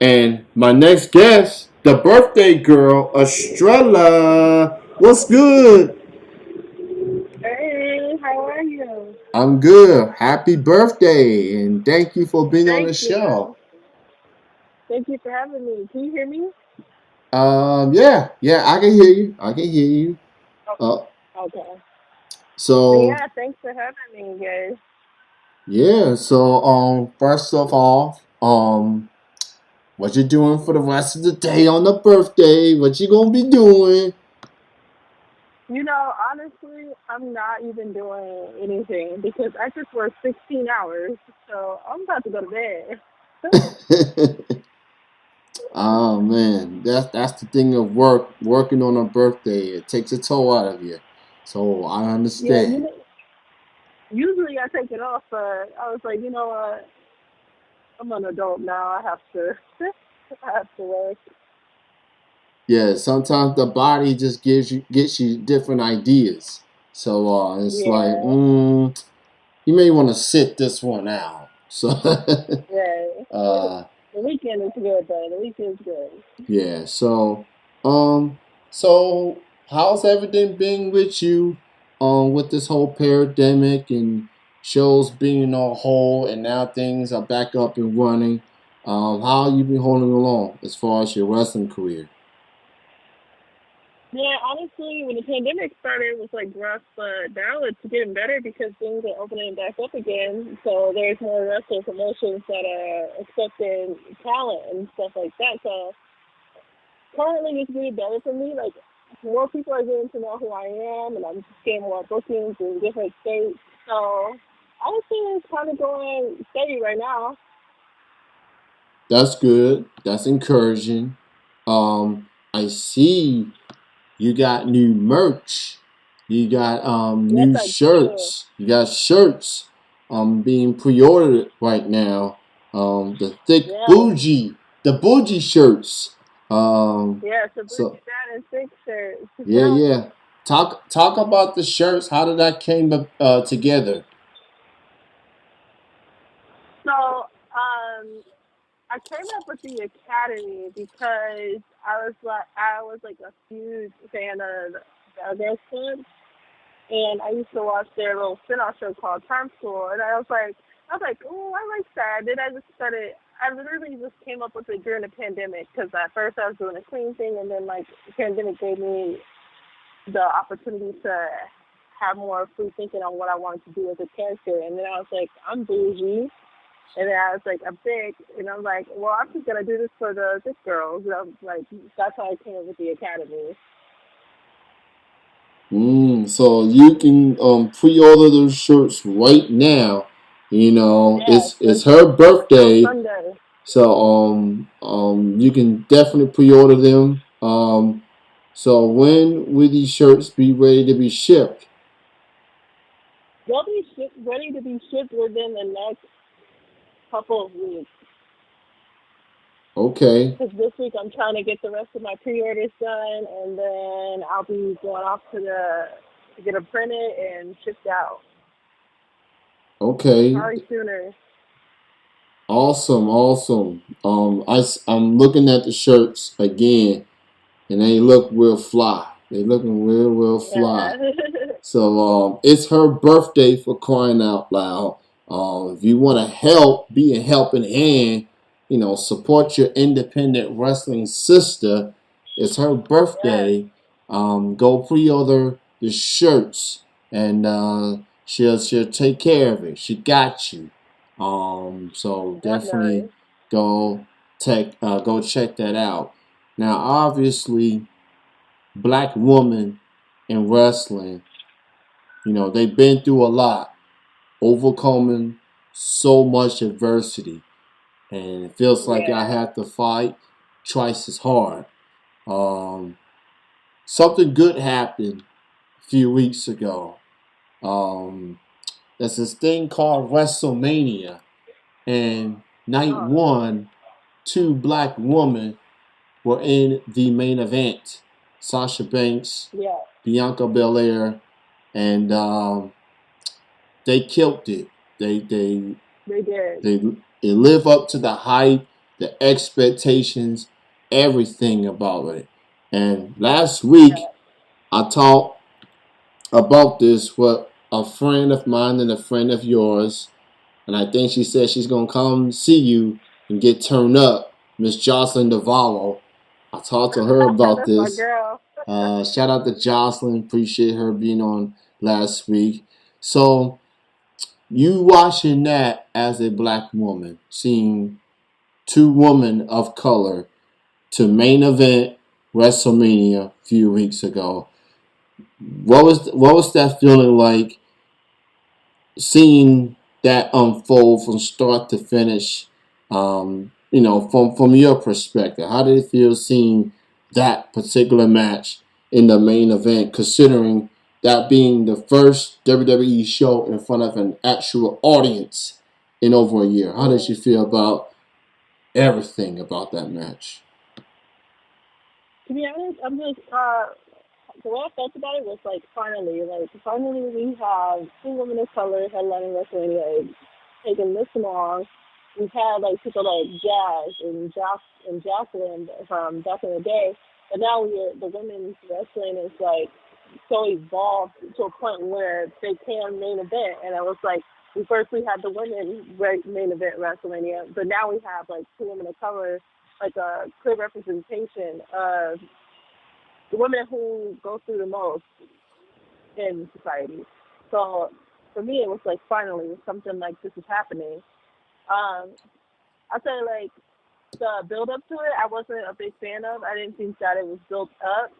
And my next guest, the birthday girl, Estrella. What's good? Hey, how are you? I'm good. Happy birthday, and thank you for being on the Thank show. you. Thank you for having me. Can you hear me? Yeah, I can hear you. I can hear you. Uh, Okay. But so yeah, thanks for having me, guys. yeah, first of all, what you doing for the rest of the day on the birthday? What you gonna be doing? Honestly, I'm not even doing anything because I just work 16 hours, so I'm about to go to bed. Oh man, that's the thing of working on a birthday. It takes a toll out of you. So I Yeah, understand. usually I take it off, but I was like, you know what? I'm an adult now. I have to, I have to work. Yeah, sometimes the body just gets you different ideas. So it's like, Yeah, you may want to sit this one out. So yeah. uh, The weekend is good though. The weekend's good. yeah. Um, so how's everything been with you? With this whole pandemic and shows being on hold, and now things are back up and running. How you been holding along as far as your wrestling career? Yeah, honestly, when the pandemic started, it was like rough, but now it's getting better because things are opening back up again. So there's more wrestling promotions that are accepting talent and stuff like that. So currently, it's getting better for me. Like more people are getting to know who I am, and I'm just getting more bookings in different states. So I would say it's kind of going steady right now. That's good. That's encouraging. I see you got new merch. You got Yes, new I do. shirts. You got shirts being pre-ordered right now. The thick Yeah. bougie shirts. Um, Yeah, it's a so Boogie Down and Six shirt. yeah. Talk about the shirts. How did that came up together? So, I came up with the Academy because I was like a huge fan of the Girls Club, and I used to watch their little spin-off show called Time School, and I was like, oh, I like that. Then I just started. I literally just came up with it during the pandemic because at first I was doing a clean thing, and then like the pandemic gave me the opportunity to have more free thinking on what I wanted to do as a character, and then I was like, I'm bougie. And then I was like, I'm big, and I'm like, well, I'm just gonna do this for the thick girls. And I'm like, that's how I came up with the academy. So you can pre-order those shirts right now. Yes, It's her until birthday, Sunday. so you can definitely pre-order them. So when will these shirts be ready to be shipped? They'll be ready to be shipped within the next couple of weeks. Okay, Because this week I'm trying to get the rest of my pre-orders done, and then I'll be going off to get them printed and shipped out. okay, Probably sooner. awesome. I'm looking at the shirts again, and they look real fly. They looking real fly. Yeah. So it's her birthday for crying out loud. If you want to help, be a helping hand, support your independent wrestling sister. It's her Yes, birthday. Go pre-order the shirts, and she'll take care of it. She got you. So definitely definitely. go check that out. Now, obviously, black woman in wrestling, they've been through a lot, overcoming so much adversity, and it feels like I Yeah. have to fight twice as hard. Um, Something good happened a few weeks ago. Um, there's this thing called WrestleMania, and night Oh, one, two black women were in the main event. Sasha Banks, yeah. Bianca Belair, and they killed it. They they They did. they they live up to the hype. the expectations, everything about it. And last week, Yeah. I talked about this with a friend of mine and a friend of yours, and I think she said she's gonna come see you and get turned up, Miss Jocelyn Navarro. I talked to her about That's my this. girl. Shout out to Jocelyn. Appreciate her being on last week. So you watching that as a black woman, seeing two women of color to main event WrestleMania a few weeks ago. What was that feeling like seeing that unfold from start to finish? From your perspective, how did it feel seeing that particular match in the main event, considering that being the first WWE show in front of an actual audience in over a year? How did you Mm. feel about everything about that match? To be honest, I'm just the way I felt about it was finally we have two women of color headlining WrestleMania. It's taken this long. We've had like people like Jazz and Jacqueline from back in the day, but now the women's wrestling is like so evolved to a point where they can main event, and it was like we had the women main event WrestleMania, but now we have like two women of color, like a clear representation of the women who go through the most in society. So for me, it was like finally something like this is happening. Um, I say like the build up to it, I wasn't a big fan of. I didn't think that it was built up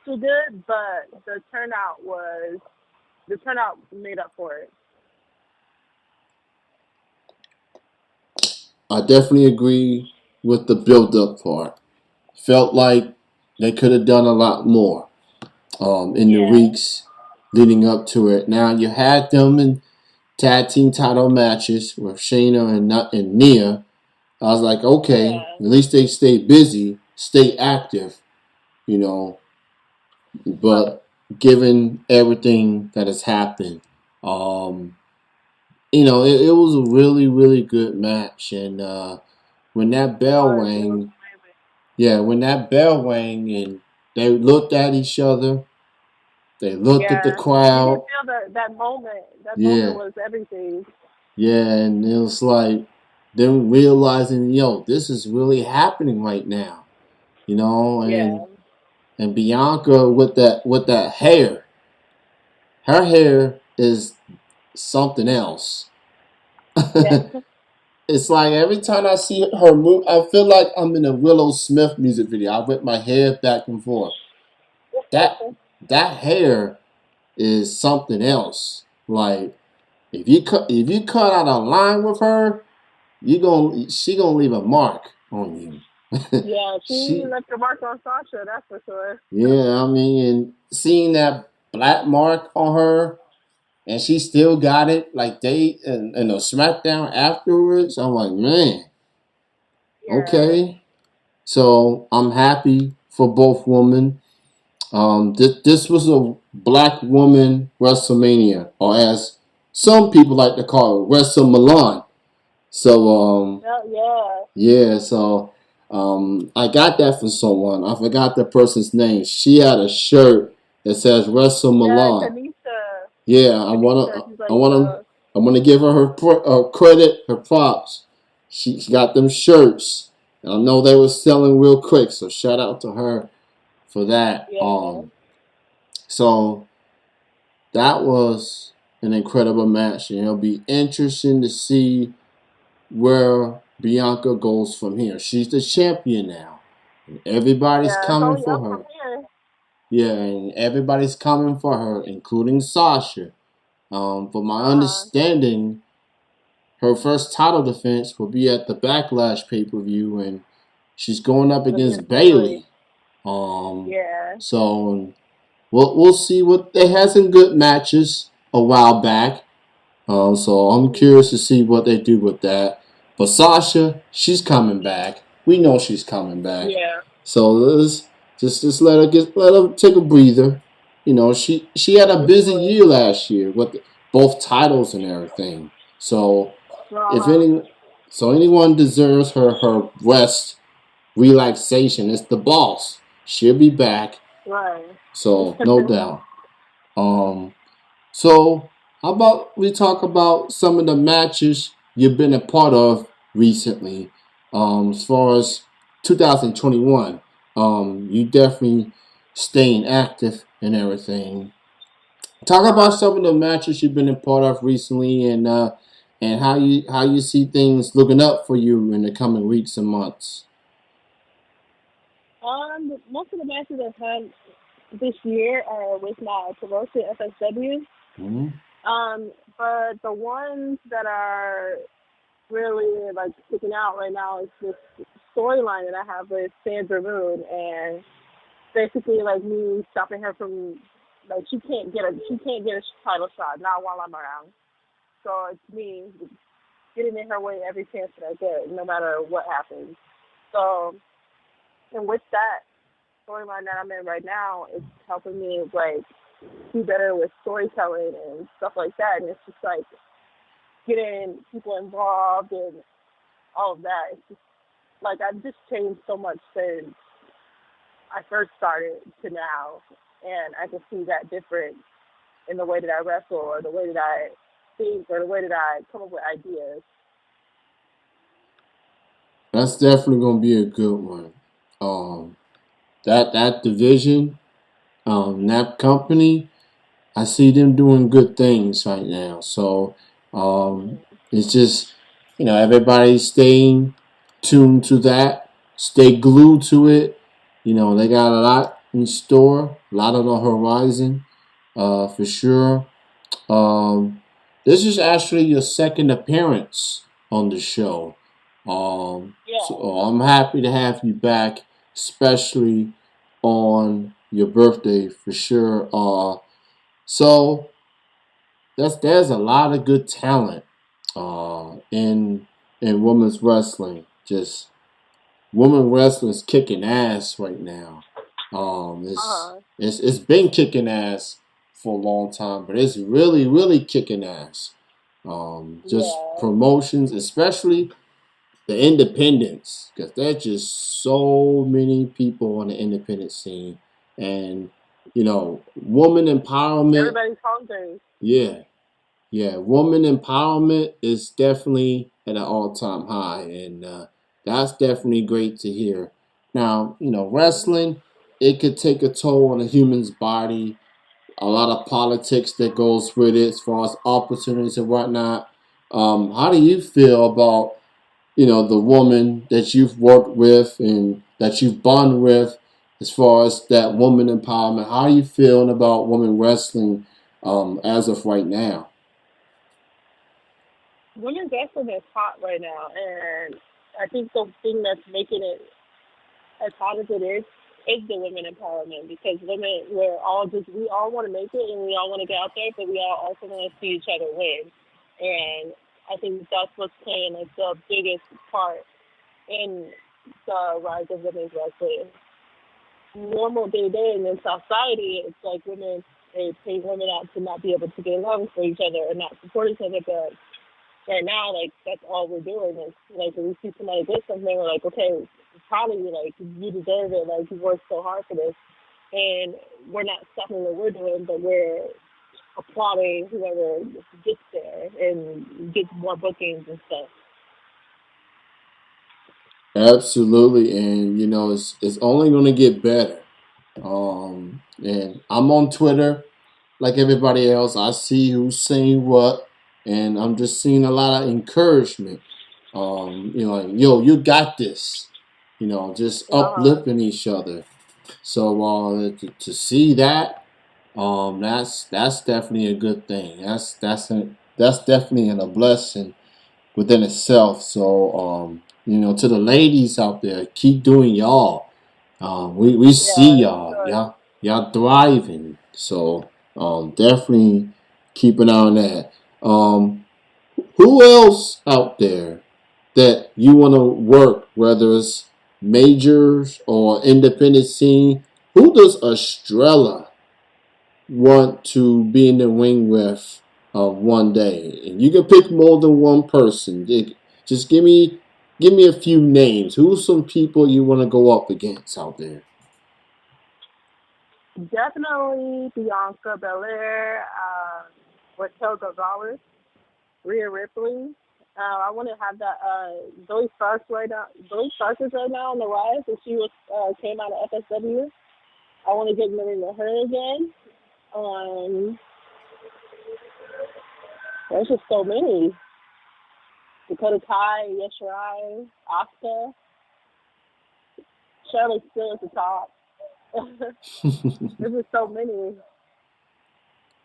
too good, but the turnout made up for it. I definitely agree with the build-up part. Felt like they could have done a lot more in the Yeah, weeks leading up to it. Now you had them in tag team title matches with Shayna and Nia. I was like, okay, yeah, at least they stay busy, stay active, you know. right. But given everything that has happened, um, it was a really, really good match. And when that It bell was. It was rang, amazing. yeah, when that bell rang and they looked at each other, they looked at the Yeah, you can crowd, feel that moment. That moment yeah, was everything. yeah, and it was like them realizing, this is really happening right now, Yeah, and Bianca with that hair, her hair is something else. yeah, It's like every time I see her move, I feel like I'm in a Willow Smith music video. I whip my hair back and forth. That hair is something else. Like if you cut out a line with her, she gonna leave a mark on you. yeah. She she left her mark on Sasha. That's for sure. Yeah, I mean, and seeing that black mark on her, and she still got it. Like they and the SmackDown afterwards, I'm like, man, Yeah, okay. So I'm happy for both women. This was a black woman WrestleMania, or as some people like to call it, Wrestle Milan. So yeah, yeah. yeah, so I got that from someone. I forgot the person's name. She had a shirt that says Wrestle Yeah, Milan. Kanisha. Yeah, Kanisha. She's I like wanna, I wanna give her credit, her props. She got them shirts, and I know they were selling real quick. So shout out to her for that. yeah, So that was an incredible match, and it'll be interesting to see where Bianca goes from here. She's the champion now. And everybody's yeah. It's coming only for up from her. here. Yeah, and everybody's coming for her, including Sasha. From my Uh huh. understanding, her first title defense will be at the Backlash pay per view, and she's going up against Against Bailey. Bailey. Um, Yeah. so we'll see what they had some good matches a while back. So I'm Mhm. curious to see what they do with that. But Sasha, she's coming back. We know she's coming back. Yeah. So let's just let her take a breather. She had a For busy sure. year last year with both titles and everything. So Uh if huh. any, So anyone deserves her rest, relaxation. It's the boss. She'll be back. Right. So no doubt. Um, so how about we talk about some of the matches you've been a part of recently? As far as 2021, you definitely staying active and everything. Talk about Uh-huh. some of the matches you've been a part of recently, and how you see things looking up for you in the coming weeks and months. Most of the matches I've had this year are with my promotion FSW. Mm-hmm. But the ones that are really like sticking out right now is this storyline that I have with Sandra Moon, and basically like me stopping her from like she can't get a title shot not while I'm around. So it's me getting in her way every chance that I get, no matter what happens. So and with that storyline that I'm in right now, it's helping me like do better with storytelling and stuff like that. And it's just like getting people involved and all of that. It's just like I've just changed so much since I first started to now, and I can see that difference in the way that I wrestle or the way that I think or the way that I come up with ideas. That's definitely gonna be a good one. Um, that division, that company, I see them doing good things right now. So it's just everybody staying tuned to that, stay glued to it. They got a lot in store, a lot on the horizon, for sure. Um, this is actually your second appearance on the show. So Yeah. I'm happy to have you back, especially on your birthday for sure. So there's a lot of good talent in women's wrestling. Just women wrestling is kicking ass right now. It's Uh-huh. it's it's been kicking ass for a long time, but it's really really kicking ass. Just Yeah. promotions, especially the independents, because there's just so many people on the independent scene, and woman empowerment. Everybody's hungry. Yeah, yeah, woman empowerment is definitely at an all-time high, and that's definitely great to hear. Now, wrestling, it could take a toll on a human's body. A lot of politics that goes with it, as far as opportunities and whatnot. How do you feel about the woman that you've worked with and that you've bonded with, as far as that woman empowerment? How are you feeling about women wrestling as of right now? Women's wrestling is hot right now, and I think the thing that's making it as hot as it is the women empowerment because women we all want to make it and we all want to get out there, but we all also want to see each other win. And I think that's what's playing like the biggest part in the rise of women's wrestling. Normal day to day in society, it's like women they pay women out to not be able to get along for each other and not support each other, but right now, like that's all we're doing is like when we see somebody get something, we're like, okay, probably like you deserve it, like you worked so hard for this, and we're not stopping what we're doing, but we're applauding whoever gets there and gets more bookings and stuff. Absolutely, and it's only going to get better. And I'm on Twitter like everybody else. I see who's saying what, and I'm just seeing a lot of encouragement. Like, yo, you got this. Just Uh huh. uplifting each other. So to see that, that's definitely a good thing. That's definitely a blessing within itself. So to the ladies out there, keep doing y'all. We see Yeah, it's y'all. good. Y'all thriving. So definitely keep an eye on that. Who else out there that you want to work, whether it's majors or independent scene? Who does Estrella want to be in the ring with one day? And you can pick more than one person. Just give me a few names. Who's some people you want to go up against out there? Definitely Bianca Belair, Raquel Gonzalez, Rhea Ripley. I want to have that Zoe Starks right now. Zoe Starks is right now on the rise, and she was came out of FSW. I want to get married to her again. Um, there's just so many. Dakota Kai, Yeshirai, Asuka, Charlotte still at the top. There's just so many.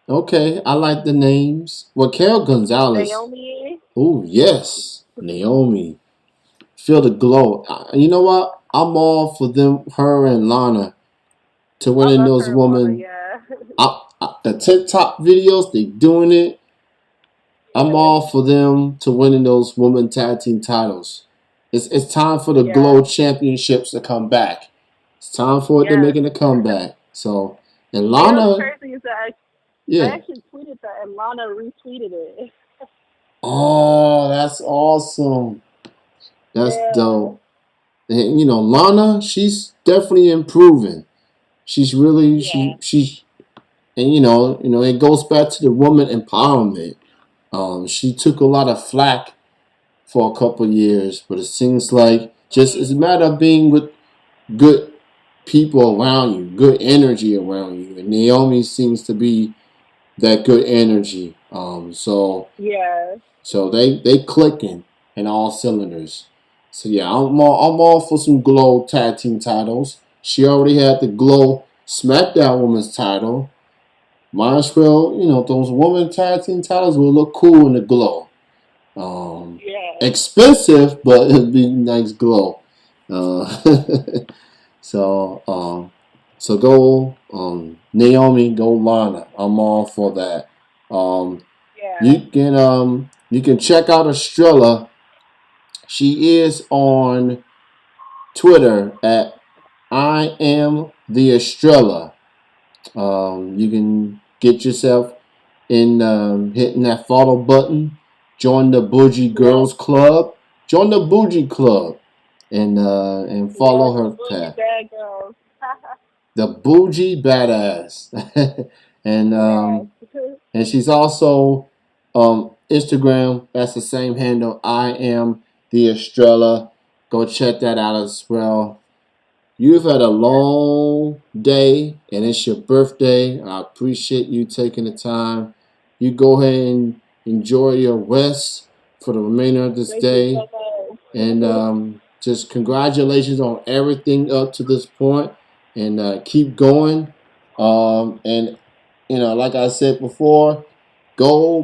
Okay, I like the names. Raquel Gonzalez. Naomi, Oh yes, Naomi. Feel the glow. You know what? I'm all for them, her and Lana, to I winning love those her and Lana. women. Yeah, The TikTok videos, they doing it. I'm yes, all for them to winning those women tag team titles. It's time for the yeah, Glow Championships to come back. It's time for it to yes. making a comeback. So, and You know what's Lana, crazy is that I yeah. actually tweeted that and Lana retweeted it. Oh, that's awesome. That's Yeah, dope. And, you know, Lana, she's definitely improving. She's really yeah, she's and it goes back to the woman empowerment. She took a lot of flack for a couple of years, but it seems like just it's a mm, matter of being with good people around you, good energy around you, and Naomi seems to be that good energy. yeah. So they clicking in all cylinders. So yeah, I'm all for some Glow tag team titles. She already had the Glow SmackDown Women's title. Might as well, those women tag team titles will look cool in the Glow. Um, Yeah. Expensive, but it'd be nice glow. Uh, so so go Naomi, go Lana. I'm all for that. Um, Yeah. you can check out Estrella. She is on Twitter at I am the Estrella. You can get yourself in hitting that follow button. Join the Bougie Yep. Girls Club. Join the Bougie Club and follow Yes. The her boogie path. bad girls. The Bougie Badass, and Yes. and she's also Instagram. That's the same handle. I am the Estrella. Go check that out as well. You've had a Yes. long day and it's your birthday. I appreciate you taking the time. You go ahead and enjoy your rest for the remainder of this Thank you so day. And much. just congratulations on everything up to this point. And keep going. And, like I said before, go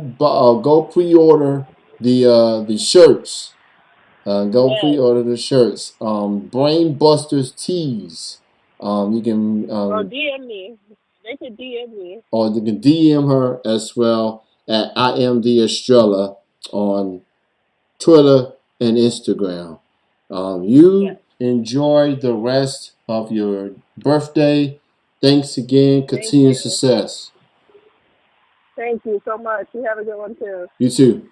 pre-order the shirts. Go Yes. pre-order the shirts. Brain Busters tees. You can Or DM me. They could DM me. or you can DM her as well at I am the Estrella on Twitter and Instagram. You Yes. enjoy the rest of your birthday. Thanks again. Thank Continued you. success. Thank you so much. You have a good one too. You too.